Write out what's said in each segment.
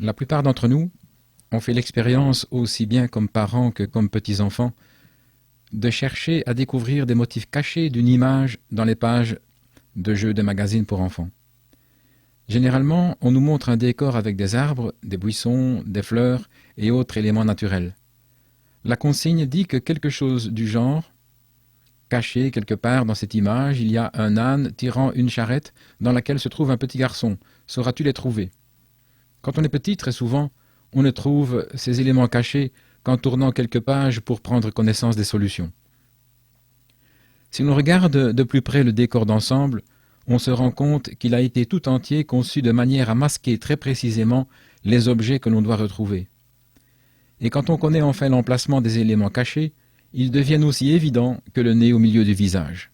La plupart d'entre nous ont fait l'expérience, aussi bien comme parents que comme petits-enfants, de chercher à découvrir des motifs cachés d'une image dans les pages de jeux de magazines pour enfants. Généralement, on nous montre un décor avec des arbres, des buissons, des fleurs et autres éléments naturels. La consigne dit que quelque chose du genre, caché quelque part dans cette image, il y a un âne tirant une charrette dans laquelle se trouve un petit garçon. Sauras-tu les trouver? Quand on est petit, très souvent, on ne trouve ces éléments cachés qu'en tournant quelques pages pour prendre connaissance des solutions. Si l'on regarde de plus près le décor d'ensemble, on se rend compte qu'il a été tout entier conçu de manière à masquer très précisément les objets que l'on doit retrouver. Et quand on connaît enfin l'emplacement des éléments cachés, ils deviennent aussi évidents que le nez au milieu du visage.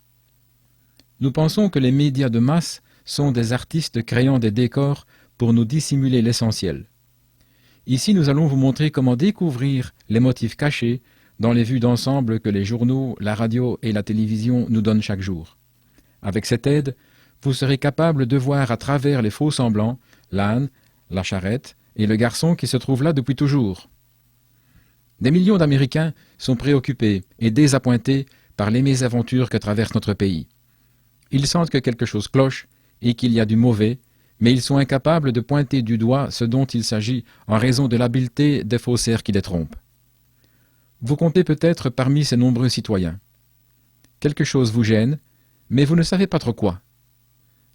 Nous pensons que les médias de masse sont des artistes créant des décors pour nous dissimuler l'essentiel. Ici, nous allons vous montrer comment découvrir les motifs cachés dans les vues d'ensemble que les journaux, la radio et la télévision nous donnent chaque jour. Avec cette aide, vous serez capable de voir à travers les faux semblants l'âne, la charrette et le garçon qui se trouve là depuis toujours. Des millions d'Américains sont préoccupés et désappointés par les mésaventures que traverse notre pays. Ils sentent que quelque chose cloche et qu'il y a du mauvais, mais ils sont incapables de pointer du doigt ce dont il s'agit en raison de l'habileté des faussaires qui les trompent. Vous comptez peut-être parmi ces nombreux citoyens. Quelque chose vous gêne, mais vous ne savez pas trop quoi.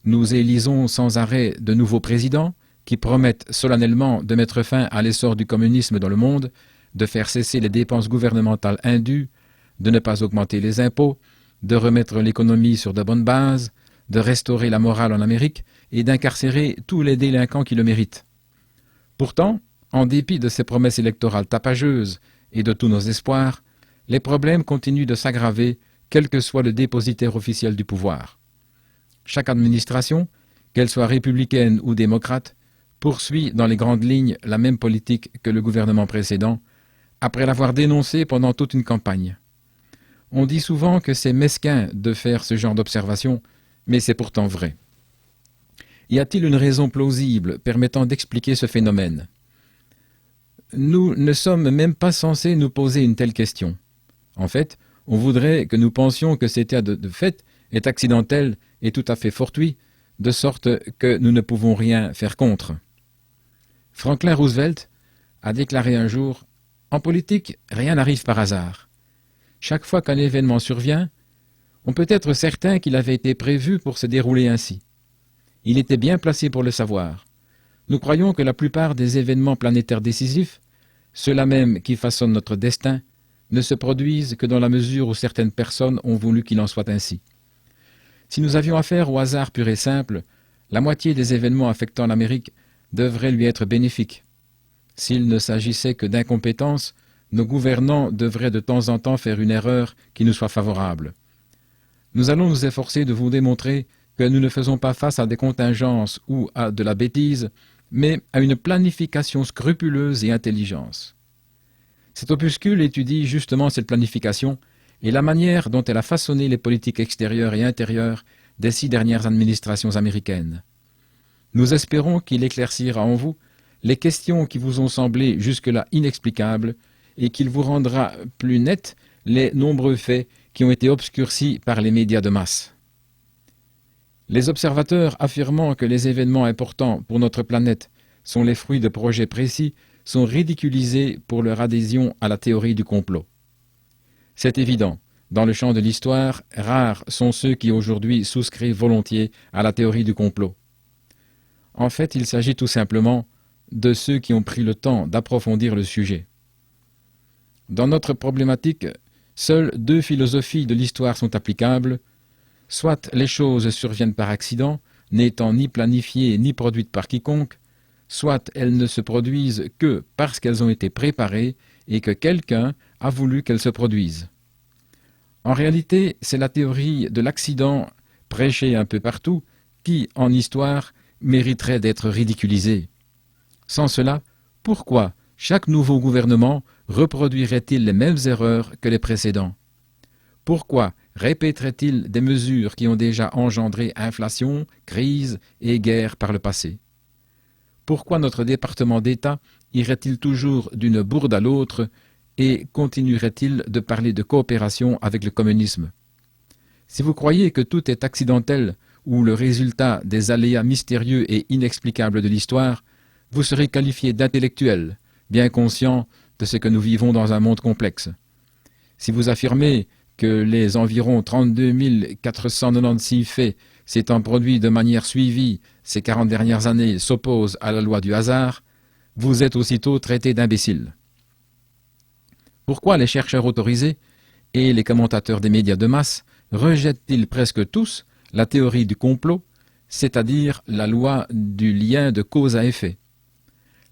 Nous élisons sans arrêt de nouveaux présidents qui promettent solennellement de mettre fin à l'essor du communisme dans le monde, de faire cesser les dépenses gouvernementales indues, de ne pas augmenter les impôts, de remettre l'économie sur de bonnes bases, de restaurer la morale en Amérique et d'incarcérer tous les délinquants qui le méritent. Pourtant, en dépit de ces promesses électorales tapageuses et de tous nos espoirs, les problèmes continuent de s'aggraver, quel que soit le dépositaire officiel du pouvoir. Chaque administration, qu'elle soit républicaine ou démocrate, poursuit dans les grandes lignes la même politique que le gouvernement précédent, après l'avoir dénoncé pendant toute une campagne. On dit souvent que c'est mesquin de faire ce genre d'observation, mais c'est pourtant vrai. Y a-t-il une raison plausible permettant d'expliquer ce phénomène? Nous ne sommes même pas censés nous poser une telle question. En fait, on voudrait que nous pensions que cet état de fait est accidentel et tout à fait fortuit, de sorte que nous ne pouvons rien faire contre. Franklin Roosevelt a déclaré un jour « En politique, rien n'arrive par hasard. Chaque fois qu'un événement survient, on peut être certain qu'il avait été prévu pour se dérouler ainsi. Il était bien placé pour le savoir. Nous croyons que la plupart des événements planétaires décisifs, ceux-là même qui façonnent notre destin, ne se produisent que dans la mesure où certaines personnes ont voulu qu'il en soit ainsi. Si nous avions affaire au hasard pur et simple, la moitié des événements affectant l'Amérique devraient lui être bénéfiques. S'il ne s'agissait que d'incompétence, nos gouvernants devraient de temps en temps faire une erreur qui nous soit favorable. Nous allons nous efforcer de vous démontrer que nous ne faisons pas face à des contingences ou à de la bêtise, mais à une planification scrupuleuse et intelligence. Cet opuscule étudie justement cette planification et la manière dont elle a façonné les politiques extérieures et intérieures des 6 dernières administrations américaines. Nous espérons qu'il éclaircira en vous les questions qui vous ont semblé jusque-là inexplicables et qu'il vous rendra plus nets les nombreux faits qui ont été obscurcis par les médias de masse. Les observateurs affirmant que les événements importants pour notre planète sont les fruits de projets précis sont ridiculisés pour leur adhésion à la théorie du complot. C'est évident, dans le champ de l'histoire, rares sont ceux qui aujourd'hui souscrivent volontiers à la théorie du complot. En fait, il s'agit tout simplement de ceux qui ont pris le temps d'approfondir le sujet. Dans notre problématique, seules 2 philosophies de l'histoire sont applicables. Soit les choses surviennent par accident, n'étant ni planifiées ni produites par quiconque, soit elles ne se produisent que parce qu'elles ont été préparées et que quelqu'un a voulu qu'elles se produisent. En réalité, c'est la théorie de l'accident, prêchée un peu partout, qui, en histoire, mériterait d'être ridiculisée. Sans cela, pourquoi chaque nouveau gouvernement reproduirait-il les mêmes erreurs que les précédents? Pourquoi répéterait-il des mesures qui ont déjà engendré inflation, crise et guerre par le passé? Pourquoi notre département d'État irait-il toujours d'une bourde à l'autre et continuerait-il de parler de coopération avec le communisme? Si vous croyez que tout est accidentel ou le résultat des aléas mystérieux et inexplicables de l'histoire, vous serez qualifié d'intellectuel, bien conscient de ce que nous vivons dans un monde complexe. Si vous affirmez que les environ 32 496 faits s'étant produits de manière suivie ces 40 dernières années s'opposent à la loi du hasard, vous êtes aussitôt traité d'imbécile. Pourquoi les chercheurs autorisés et les commentateurs des médias de masse rejettent-ils presque tous la théorie du complot, c'est-à-dire la loi du lien de cause à effet?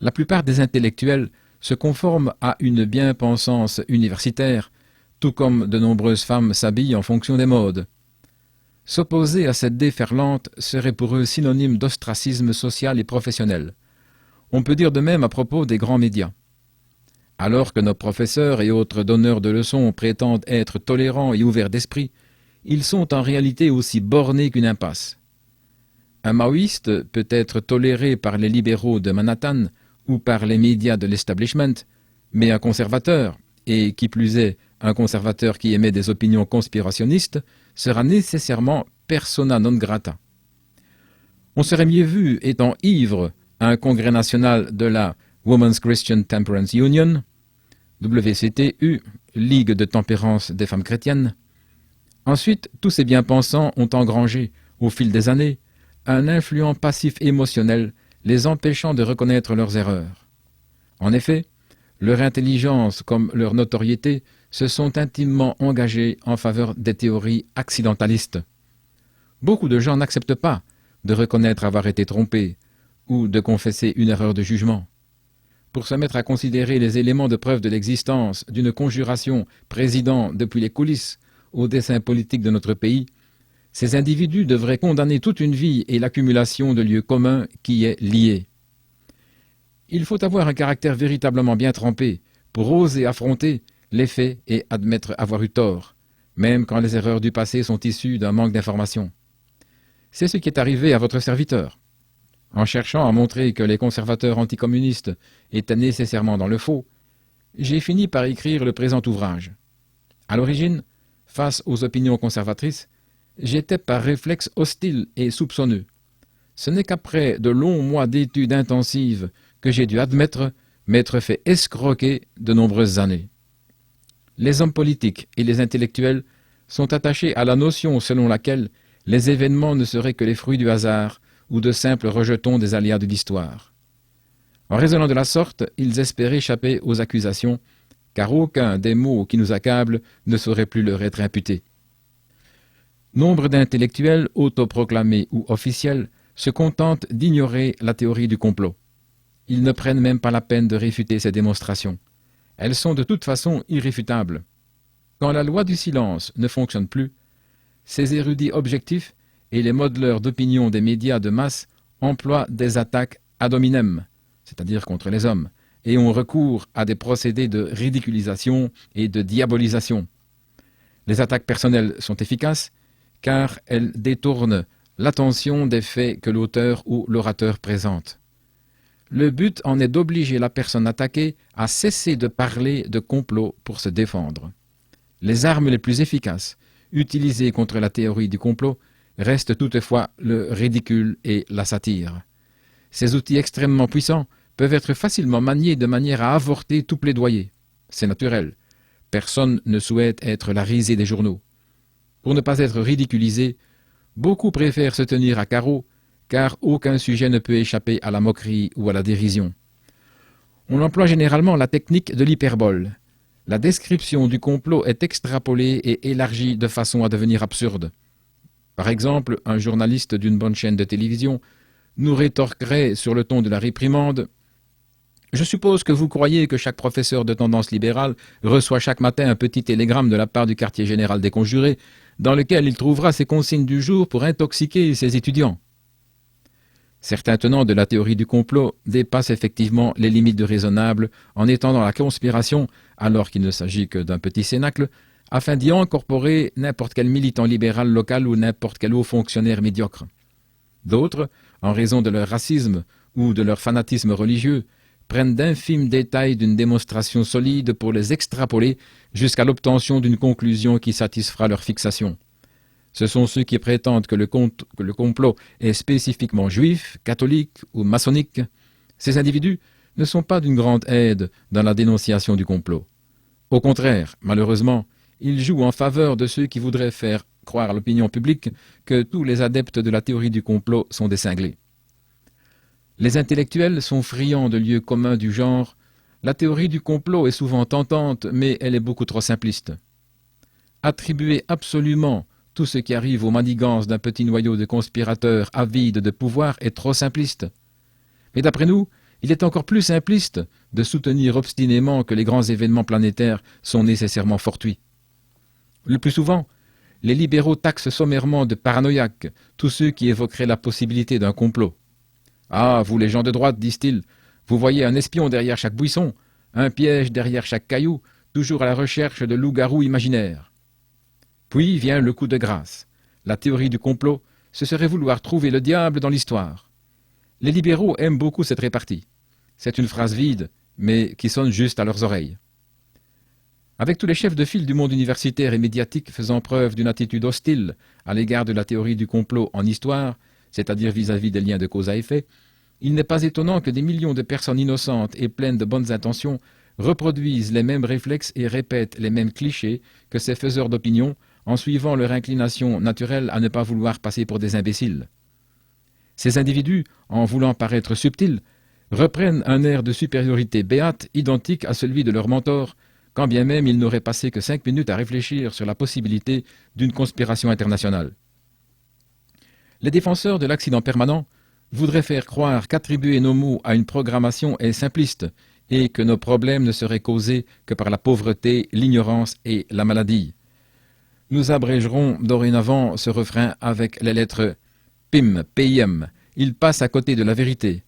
La plupart des intellectuels se conforment à une bien-pensance universitaire, tout comme de nombreuses femmes s'habillent en fonction des modes. S'opposer à cette déferlante serait pour eux synonyme d'ostracisme social et professionnel. On peut dire de même à propos des grands médias. Alors que nos professeurs et autres donneurs de leçons prétendent être tolérants et ouverts d'esprit, ils sont en réalité aussi bornés qu'une impasse. Un maoïste peut être toléré par les libéraux de Manhattan ou par les médias de l'establishment, mais un conservateur, et qui plus est un conservateur qui émet des opinions conspirationnistes, sera nécessairement persona non grata. On serait mieux vu étant ivre à un congrès national de la Women's Christian Temperance Union, WCTU, Ligue de tempérance des femmes chrétiennes. Ensuite, tous ces bien-pensants ont engrangé, au fil des années, un influent passif émotionnel les empêchant de reconnaître leurs erreurs. En effet, leur intelligence comme leur notoriété se sont intimement engagés en faveur des théories accidentalistes. Beaucoup de gens n'acceptent pas de reconnaître avoir été trompés ou de confesser une erreur de jugement. Pour se mettre à considérer les éléments de preuve de l'existence d'une conjuration présidant depuis les coulisses au dessein politique de notre pays, ces individus devraient condamner toute une vie et l'accumulation de lieux communs qui y est liée. Il faut avoir un caractère véritablement bien trempé pour oser affronter les faits et admettre avoir eu tort, même quand les erreurs du passé sont issues d'un manque d'information. C'est ce qui est arrivé à votre serviteur. En cherchant à montrer que les conservateurs anticommunistes étaient nécessairement dans le faux, j'ai fini par écrire le présent ouvrage. À l'origine, face aux opinions conservatrices, j'étais par réflexe hostile et soupçonneux. Ce n'est qu'après de longs mois d'études intensives que j'ai dû admettre m'être fait escroquer de nombreuses années. Les hommes politiques et les intellectuels sont attachés à la notion selon laquelle les événements ne seraient que les fruits du hasard ou de simples rejetons des aléas de l'histoire. En raisonnant de la sorte, ils espèrent échapper aux accusations, car aucun des maux qui nous accablent ne saurait plus leur être imputé. Nombre d'intellectuels, autoproclamés ou officiels, se contentent d'ignorer la théorie du complot. Ils ne prennent même pas la peine de réfuter ces démonstrations. Elles sont de toute façon irréfutables. Quand la loi du silence ne fonctionne plus, ces érudits objectifs et les modeleurs d'opinion des médias de masse emploient des attaques ad hominem, c'est-à-dire contre les hommes, et ont recours à des procédés de ridiculisation et de diabolisation. Les attaques personnelles sont efficaces car elles détournent l'attention des faits que l'auteur ou l'orateur présente. Le but en est d'obliger la personne attaquée à cesser de parler de complot pour se défendre. Les armes les plus efficaces utilisées contre la théorie du complot restent toutefois le ridicule et la satire. Ces outils extrêmement puissants peuvent être facilement maniés de manière à avorter tout plaidoyer. C'est naturel. Personne ne souhaite être la risée des journaux. Pour ne pas être ridiculisé, beaucoup préfèrent se tenir à carreau, car aucun sujet ne peut échapper à la moquerie ou à la dérision. On emploie généralement la technique de l'hyperbole. La description du complot est extrapolée et élargie de façon à devenir absurde. Par exemple, un journaliste d'une bonne chaîne de télévision nous rétorquerait sur le ton de la réprimande « Je suppose que vous croyez que chaque professeur de tendance libérale reçoit chaque matin un petit télégramme de la part du quartier général des conjurés dans lequel il trouvera ses consignes du jour pour intoxiquer ses étudiants. » Certains tenants de la théorie du complot dépassent effectivement les limites du raisonnable en étant dans la conspiration, alors qu'il ne s'agit que d'un petit cénacle, afin d'y incorporer n'importe quel militant libéral local ou n'importe quel haut fonctionnaire médiocre. D'autres, en raison de leur racisme ou de leur fanatisme religieux, prennent d'infimes détails d'une démonstration solide pour les extrapoler jusqu'à l'obtention d'une conclusion qui satisfera leur fixation. Ce sont ceux qui prétendent que le complot est spécifiquement juif, catholique ou maçonnique. Ces individus ne sont pas d'une grande aide dans la dénonciation du complot. Au contraire, malheureusement, ils jouent en faveur de ceux qui voudraient faire croire à l'opinion publique que tous les adeptes de la théorie du complot sont des cinglés. Les intellectuels sont friands de lieux communs du genre « la théorie du complot est souvent tentante, mais elle est beaucoup trop simpliste ». Attribuer absolument tout ce qui arrive aux manigances d'un petit noyau de conspirateurs avides de pouvoir est trop simpliste. Mais d'après nous, il est encore plus simpliste de soutenir obstinément que les grands événements planétaires sont nécessairement fortuits. Le plus souvent, les libéraux taxent sommairement de paranoïaques tous ceux qui évoqueraient la possibilité d'un complot. « Ah, vous les gens de droite, disent-ils, vous voyez un espion derrière chaque buisson, un piège derrière chaque caillou, toujours à la recherche de loups-garous imaginaires. » Puis vient le coup de grâce. La théorie du complot, ce serait vouloir trouver le diable dans l'histoire. Les libéraux aiment beaucoup cette répartie. C'est une phrase vide, mais qui sonne juste à leurs oreilles. Avec tous les chefs de file du monde universitaire et médiatique faisant preuve d'une attitude hostile à l'égard de la théorie du complot en histoire, c'est-à-dire vis-à-vis des liens de cause à effet, il n'est pas étonnant que des millions de personnes innocentes et pleines de bonnes intentions reproduisent les mêmes réflexes et répètent les mêmes clichés que ces faiseurs d'opinion en suivant leur inclination naturelle à ne pas vouloir passer pour des imbéciles. Ces individus, en voulant paraître subtils, reprennent un air de supériorité béate identique à celui de leur mentor, quand bien même ils n'auraient passé que 5 minutes à réfléchir sur la possibilité d'une conspiration internationale. Les défenseurs de l'accident permanent voudraient faire croire qu'attribuer nos maux à une programmation est simpliste et que nos problèmes ne seraient causés que par la pauvreté, l'ignorance et la maladie. Nous abrégerons dorénavant ce refrain avec les lettres PIM, PIM. Il passe à côté de la vérité.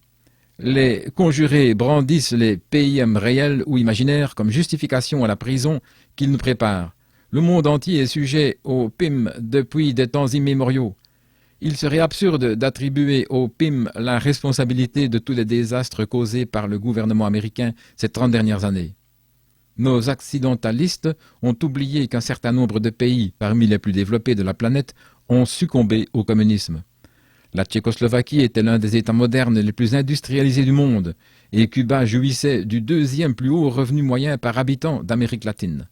Les conjurés brandissent les PIM réels ou imaginaires comme justification à la prison qu'ils nous préparent. Le monde entier est sujet au PIM depuis des temps immémoriaux. Il serait absurde d'attribuer au PIM la responsabilité de tous les désastres causés par le gouvernement américain ces 30 dernières années. Nos accidentalistes ont oublié qu'un certain nombre de pays, parmi les plus développés de la planète, ont succombé au communisme. La Tchécoslovaquie était l'un des États modernes les plus industrialisés du monde, et Cuba jouissait du 2e plus haut revenu moyen par habitant d'Amérique latine.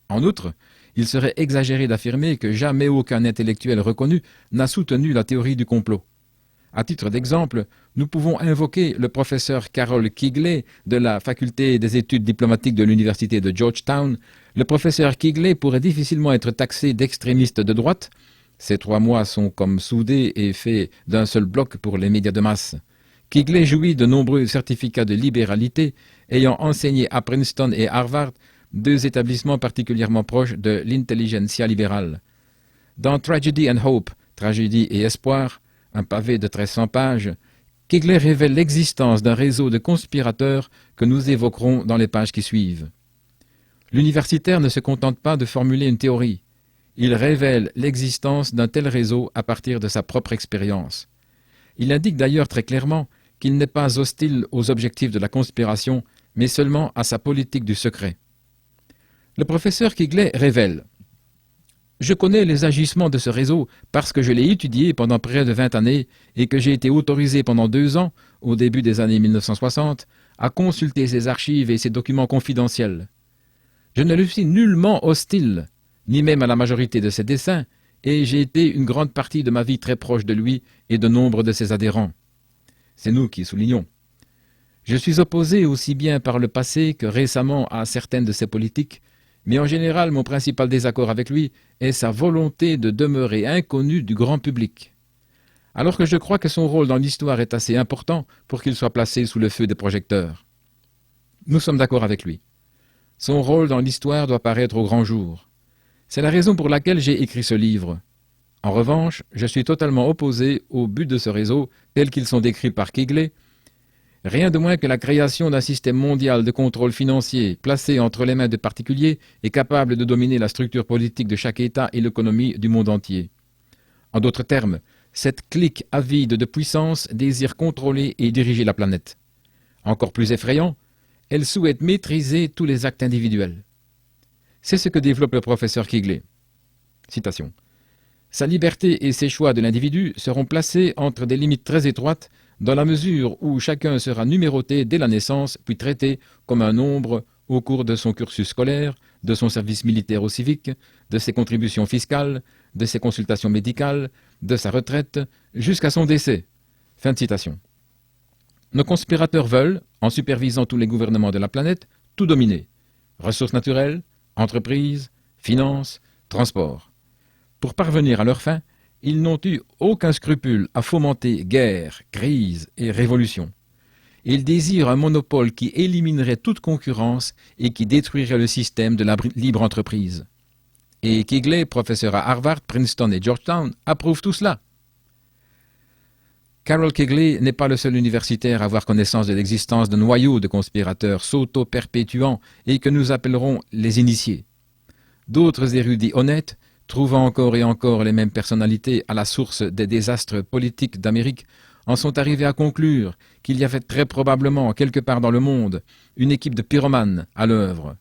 En outre, il serait exagéré d'affirmer que jamais aucun intellectuel reconnu n'a soutenu la théorie du complot. À titre d'exemple, nous pouvons invoquer le professeur Carroll Quigley de la faculté des études diplomatiques de l'université de Georgetown. Le professeur Quigley pourrait difficilement être taxé d'extrémiste de droite. Ces 3 mois sont comme soudés et faits d'un seul bloc pour les médias de masse. Quigley jouit de nombreux certificats de libéralité, ayant enseigné à Princeton et Harvard, 2 établissements particulièrement proches de l'intelligentsia libérale. Dans Tragedy and Hope, Tragédie et Espoir, un pavé de 1300 pages, Quigley révèle l'existence d'un réseau de conspirateurs que nous évoquerons dans les pages qui suivent. L'universitaire ne se contente pas de formuler une théorie. Il révèle l'existence d'un tel réseau à partir de sa propre expérience. Il indique d'ailleurs très clairement qu'il n'est pas hostile aux objectifs de la conspiration, mais seulement à sa politique du secret. Le professeur Quigley révèle « Je connais les agissements de ce réseau parce que je l'ai étudié pendant près de 20 années et que j'ai été autorisé pendant 2 ans, au début des années 1960, à consulter ses archives et ses documents confidentiels. Je ne lui suis nullement hostile, ni même à la majorité de ses dessins, et j'ai été une grande partie de ma vie très proche de lui et de nombre de ses adhérents. C'est nous qui soulignons. Je suis opposé aussi bien par le passé que récemment à certaines de ses politiques, mais en général mon principal désaccord avec lui est sa volonté de demeurer inconnu du grand public. Alors que je crois que son rôle dans l'histoire est assez important pour qu'il soit placé sous le feu des projecteurs. Nous sommes d'accord avec lui. Son rôle dans l'histoire doit paraître au grand jour. C'est la raison pour laquelle j'ai écrit ce livre. En revanche, je suis totalement opposé au but de ce réseau tels qu'ils sont décrits par Quigley, rien de moins que la création d'un système mondial de contrôle financier placé entre les mains de particuliers et capable de dominer la structure politique de chaque État et l'économie du monde entier. En d'autres termes, cette clique avide de puissance désire contrôler et diriger la planète. Encore plus effrayant, elle souhaite maîtriser tous les actes individuels. C'est ce que développe le professeur Quigley. Citation. Sa liberté et ses choix de l'individu seront placés entre des limites très étroites dans la mesure où chacun sera numéroté dès la naissance puis traité comme un nombre au cours de son cursus scolaire, de son service militaire ou civique, de ses contributions fiscales, de ses consultations médicales, de sa retraite, jusqu'à son décès. Fin de citation. Nos conspirateurs veulent, en supervisant tous les gouvernements de la planète, tout dominer. Ressources naturelles, entreprises, finances, transports. Pour parvenir à leur fin, ils n'ont eu aucun scrupule à fomenter guerre, crise et révolution. Ils désirent un monopole qui éliminerait toute concurrence et qui détruirait le système de la libre entreprise. Et Quigley, professeur à Harvard, Princeton et Georgetown, approuve tout cela. Carroll Quigley n'est pas le seul universitaire à avoir connaissance de l'existence de noyaux de conspirateurs s'auto-perpétuant et que nous appellerons les initiés. D'autres érudits honnêtes, trouvant encore et encore les mêmes personnalités à la source des désastres politiques d'Amérique, en sont arrivés à conclure qu'il y avait très probablement, quelque part dans le monde, une équipe de pyromanes à l'œuvre.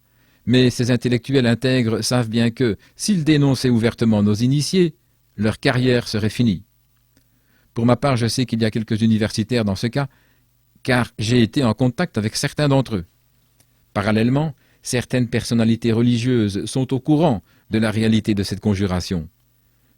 Mais ces intellectuels intègres savent bien que, s'ils dénonçaient ouvertement nos initiés, leur carrière serait finie. Pour ma part, je sais qu'il y a quelques universitaires dans ce cas, car j'ai été en contact avec certains d'entre eux. Parallèlement, certaines personnalités religieuses sont au courant de la réalité de cette conjuration.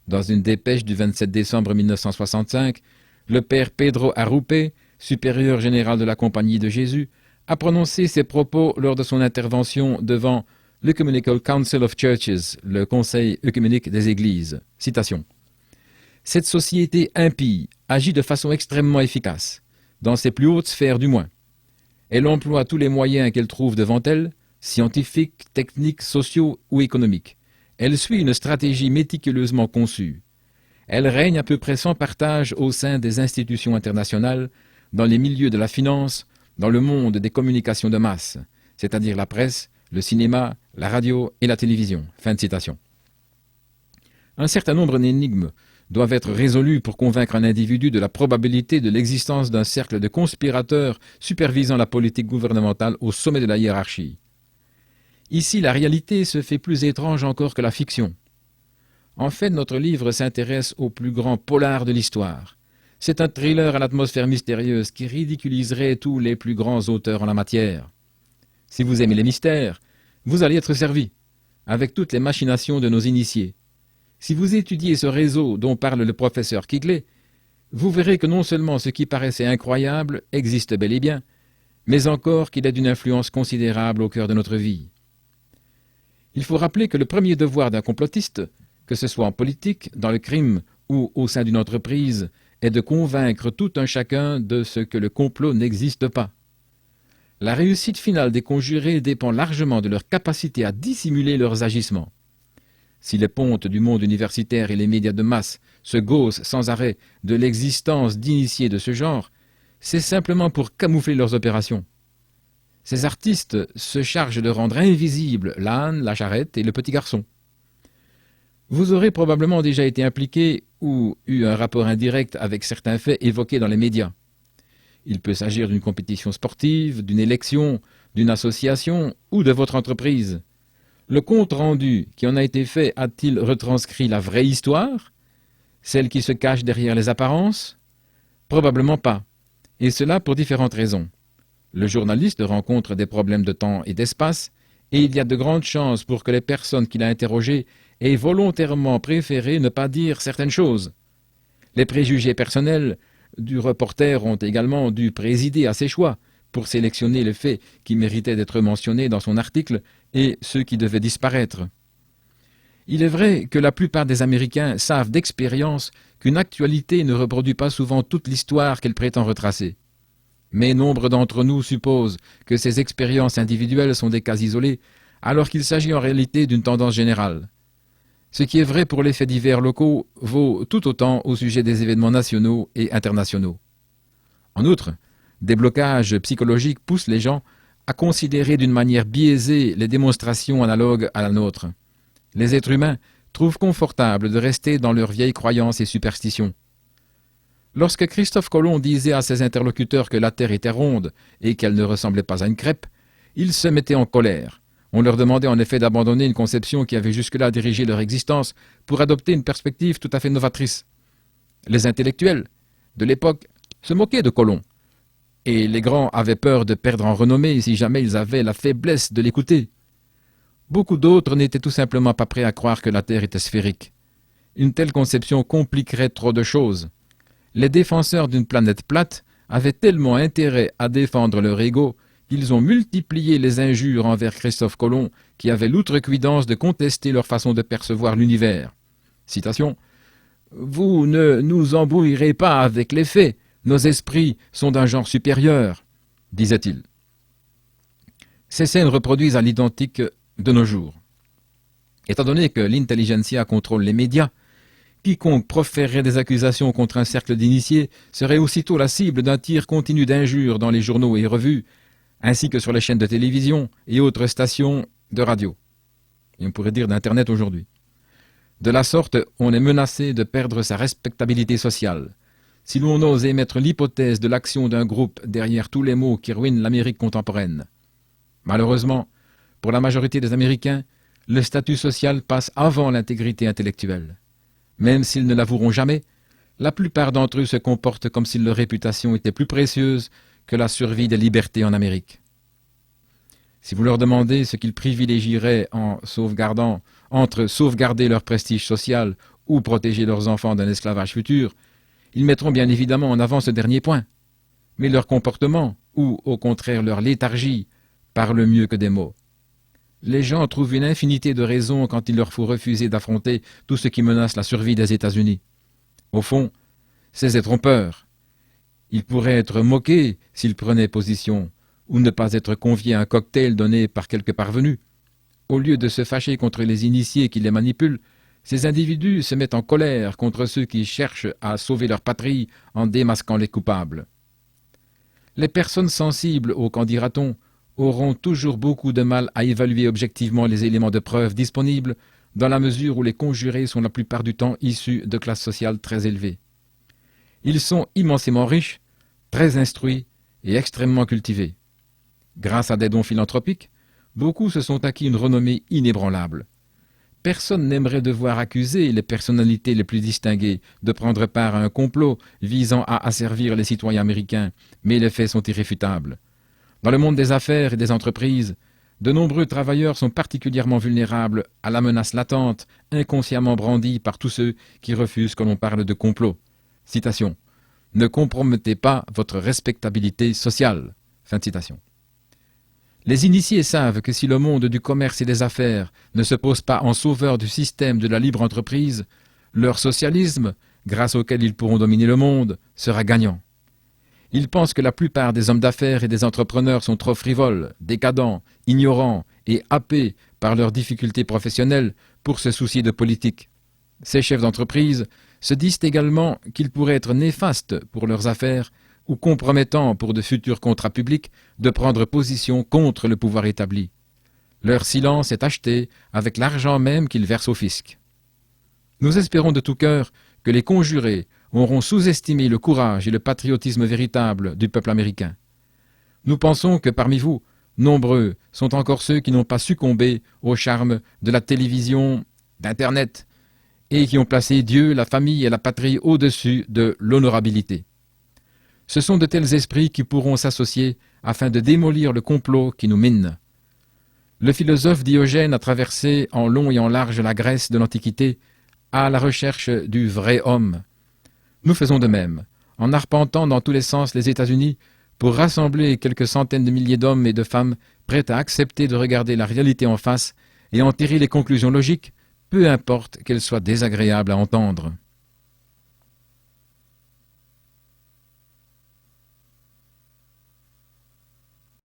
Dans une dépêche du 27 décembre 1965, le père Pedro Arrupe, supérieur général de la Compagnie de Jésus, a prononcé ces propos lors de son intervention devant l'Ecumenical Council of Churches, le Conseil œcuménique des Églises. Citation. « Cette société impie agit de façon extrêmement efficace, dans ses plus hautes sphères du moins. Elle emploie tous les moyens qu'elle trouve devant elle, scientifiques, techniques, sociaux ou économiques. Elle suit une stratégie méticuleusement conçue. Elle règne à peu près sans partage au sein des institutions internationales, dans les milieux de la finance, dans le monde des communications de masse, c'est-à-dire la presse, le cinéma, la radio et la télévision. » Fin de citation. Un certain nombre d'énigmes doivent être résolues pour convaincre un individu de la probabilité de l'existence d'un cercle de conspirateurs supervisant la politique gouvernementale au sommet de la hiérarchie. Ici, la réalité se fait plus étrange encore que la fiction. En fait, notre livre s'intéresse au plus grand polar de l'histoire. C'est un thriller à l'atmosphère mystérieuse qui ridiculiserait tous les plus grands auteurs en la matière. Si vous aimez les mystères, vous allez être servi, avec toutes les machinations de nos initiés. Si vous étudiez ce réseau dont parle le professeur Quigley, vous verrez que non seulement ce qui paraissait incroyable existe bel et bien, mais encore qu'il est d'une influence considérable au cœur de notre vie. Il faut rappeler que le premier devoir d'un complotiste, que ce soit en politique, dans le crime ou au sein d'une entreprise, est de convaincre tout un chacun de ce que le complot n'existe pas. La réussite finale des conjurés dépend largement de leur capacité à dissimuler leurs agissements. Si les pontes du monde universitaire et les médias de masse se gaussent sans arrêt de l'existence d'initiés de ce genre, c'est simplement pour camoufler leurs opérations. Ces artistes se chargent de rendre invisibles l'âne, la charrette et le petit garçon. Vous aurez probablement déjà été impliqué ou eu un rapport indirect avec certains faits évoqués dans les médias. Il peut s'agir d'une compétition sportive, d'une élection, d'une association ou de votre entreprise. Le compte-rendu qui en a été fait a-t-il retranscrit la vraie histoire, celle qui se cache derrière les apparences? Probablement pas, et cela pour différentes raisons. Le journaliste rencontre des problèmes de temps et d'espace, et il y a de grandes chances pour que les personnes qu'il a interrogées aient volontairement préféré ne pas dire certaines choses. Les préjugés personnels du reporter ont également dû présider à ses choix pour sélectionner les faits qui méritaient d'être mentionnés dans son article et ceux qui devaient disparaître. Il est vrai que la plupart des Américains savent d'expérience qu'une actualité ne reproduit pas souvent toute l'histoire qu'elle prétend retracer. Mais nombre d'entre nous supposent que ces expériences individuelles sont des cas isolés, alors qu'il s'agit en réalité d'une tendance générale. Ce qui est vrai pour les faits divers locaux vaut tout autant au sujet des événements nationaux et internationaux. En outre, des blocages psychologiques poussent les gens à considérer d'une manière biaisée les démonstrations analogues à la nôtre. Les êtres humains trouvent confortable de rester dans leurs vieilles croyances et superstitions. Lorsque Christophe Colomb disait à ses interlocuteurs que la Terre était ronde et qu'elle ne ressemblait pas à une crêpe, ils se mettaient en colère. On leur demandait en effet d'abandonner une conception qui avait jusque-là dirigé leur existence pour adopter une perspective tout à fait novatrice. Les intellectuels de l'époque se moquaient de Colomb, et les grands avaient peur de perdre en renommée si jamais ils avaient la faiblesse de l'écouter. Beaucoup d'autres n'étaient tout simplement pas prêts à croire que la Terre était sphérique. Une telle conception compliquerait trop de choses. Les défenseurs d'une planète plate avaient tellement intérêt à défendre leur ego qu'ils ont multiplié les injures envers Christophe Colomb, qui avait l'outrecuidance de contester leur façon de percevoir l'univers. Citation : « Vous ne nous embrouillerez pas avec les faits, nos esprits sont d'un genre supérieur, disait-il. » Ces scènes reproduisent à l'identique de nos jours. Étant donné que l'intelligentsia contrôle les médias, quiconque proférerait des accusations contre un cercle d'initiés serait aussitôt la cible d'un tir continu d'injures dans les journaux et revues, ainsi que sur les chaînes de télévision et autres stations de radio. Et on pourrait dire d'Internet aujourd'hui. De la sorte, on est menacé de perdre sa respectabilité sociale. Si l'on ose émettre l'hypothèse de l'action d'un groupe derrière tous les maux qui ruinent l'Amérique contemporaine. Malheureusement, pour la majorité des Américains, le statut social passe avant l'intégrité intellectuelle. Même s'ils ne l'avoueront jamais, la plupart d'entre eux se comportent comme si leur réputation était plus précieuse que la survie des libertés en Amérique. Si vous leur demandez ce qu'ils privilégieraient entre sauvegarder leur prestige social ou protéger leurs enfants d'un esclavage futur, ils mettront bien évidemment en avant ce dernier point. Mais leur comportement, ou au contraire leur léthargie, parle mieux que des mots. Les gens trouvent une infinité de raisons quand il leur faut refuser d'affronter tout ce qui menace la survie des États-Unis. Au fond, ces êtres ont peur. Ils pourraient être moqués s'ils prenaient position, ou ne pas être conviés à un cocktail donné par quelques parvenus. Au lieu de se fâcher contre les initiés qui les manipulent, ces individus se mettent en colère contre ceux qui cherchent à sauver leur patrie en démasquant les coupables. Les personnes sensibles au qu'en dira-t-on auront toujours beaucoup de mal à évaluer objectivement les éléments de preuve disponibles dans la mesure où les conjurés sont la plupart du temps issus de classes sociales très élevées. Ils sont immensément riches, très instruits et extrêmement cultivés. Grâce à des dons philanthropiques, beaucoup se sont acquis une renommée inébranlable. Personne n'aimerait devoir accuser les personnalités les plus distinguées de prendre part à un complot visant à asservir les citoyens américains, mais les faits sont irréfutables. Dans le monde des affaires et des entreprises, de nombreux travailleurs sont particulièrement vulnérables à la menace latente, inconsciemment brandie par tous ceux qui refusent que l'on parle de complot. Citation : « Ne compromettez pas votre respectabilité sociale. » Fin de citation. Les initiés savent que si le monde du commerce et des affaires ne se pose pas en sauveur du système de la libre entreprise, leur socialisme, grâce auquel ils pourront dominer le monde, sera gagnant. Ils pensent que la plupart des hommes d'affaires et des entrepreneurs sont trop frivoles, décadents, ignorants et happés par leurs difficultés professionnelles pour se soucier de politique. Ces chefs d'entreprise se disent également qu'ils pourraient être néfastes pour leurs affaires ou compromettants pour de futurs contrats publics de prendre position contre le pouvoir établi. Leur silence est acheté avec l'argent même qu'ils versent au fisc. Nous espérons de tout cœur que les conjurés auront sous-estimé le courage et le patriotisme véritable du peuple américain. Nous pensons que parmi vous, nombreux sont encore ceux qui n'ont pas succombé au charme de la télévision, d'Internet, et qui ont placé Dieu, la famille et la patrie au-dessus de l'honorabilité. Ce sont de tels esprits qui pourront s'associer afin de démolir le complot qui nous mine. Le philosophe Diogène a traversé en long et en large la Grèce de l'Antiquité à la recherche du vrai homme. Nous faisons de même, en arpentant dans tous les sens les États-Unis pour rassembler quelques centaines de milliers d'hommes et de femmes prêts à accepter de regarder la réalité en face et en tirer les conclusions logiques, peu importe qu'elles soient désagréables à entendre.